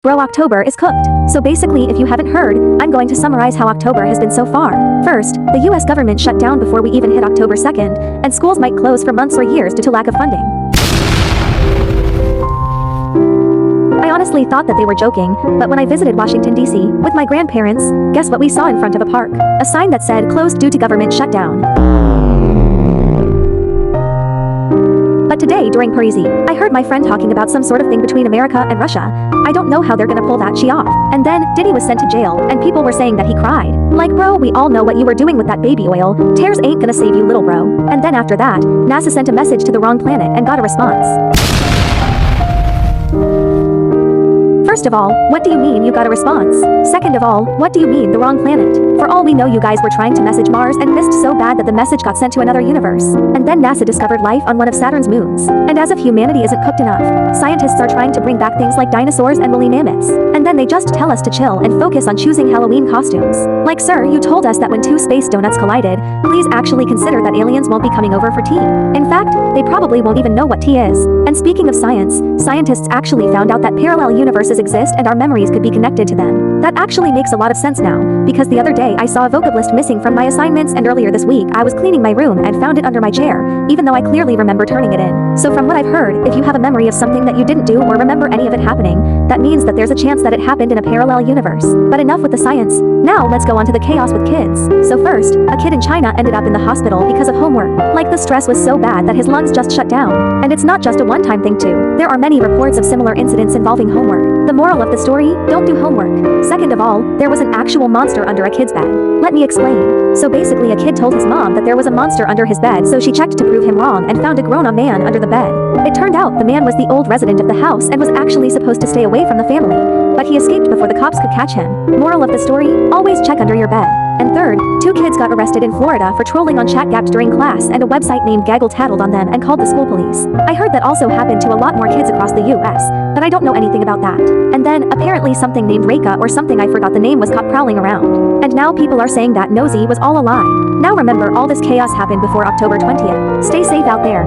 Bro, October is cooked. So basically, if you haven't heard, I'm going to summarize how October has been so far. First, the US government shut down before we even hit October 2nd, and schools might close for months or years due to lack of funding. I honestly thought that they were joking, but when I visited Washington, D.C. with my grandparents, guess what we saw in front of a park? A sign that said, "Closed due to government shutdown." But today, during Parisi, I heard my friend talking about some sort of thing between America and Russia. I don't know how they're gonna pull that shit off. And then, Diddy was sent to jail, and people were saying that he cried. Like, bro, we all know what you were doing with that baby oil. Tears ain't gonna save you, little bro. And then after that, NASA sent a message to the wrong planet and got a response. First of all, what do you mean you got a response? Second of all, what do you mean the wrong planet? For all we know, you guys were trying to message Mars and missed so bad that the message got sent to another universe. And then NASA discovered life on one of Saturn's moons. And as if humanity isn't cooked enough, scientists are trying to bring back things like dinosaurs and woolly mammoths. And then they just tell us to chill and focus on choosing Halloween costumes. Like, sir, you told us that when two space donuts collided, please actually consider that aliens won't be coming over for tea. In fact, they probably won't even know what tea is. And speaking of science, scientists actually found out that parallel universes exist and our memories could be connected to them. That actually makes a lot of sense now, because the other day I saw a vocab list missing from my assignments, and earlier this week I was cleaning my room and found it under my chair, even though I clearly remember turning it in. So from what I've heard, if you have a memory of something that you didn't do or remember any of it happening, that means that there's a chance that it happened in a parallel universe. But enough with the science. Now let's go on to the chaos with kids. So first, a kid in China ended up in the hospital because of homework. Like, the stress was so bad that his lungs just shut down. And it's not just a one-time thing too. There are many reports of similar incidents involving homework. The moral of the story: don't do homework. Second of all, there was an actual monster under a kid's bed. Let me explain. So basically, a kid told his mom that there was a monster under his bed, so she checked to prove him wrong and found a grown-up man under the bed. It turned out the man was the old resident of the house and was actually supposed to stay away from the family, but he escaped before the cops could catch him. Moral of the story: always check under your bed. And third, two kids got arrested in Florida for trolling on ChatGapped during class, and a website named Gaggle tattled on them and called the school police. I heard that also happened to a lot more kids across the US, but I don't know anything about that. And then, apparently something named Reika or something I forgot the name was caught prowling around. And now people are saying that Nosy was all a lie. Now remember, all this chaos happened before October 20th. Stay safe out there.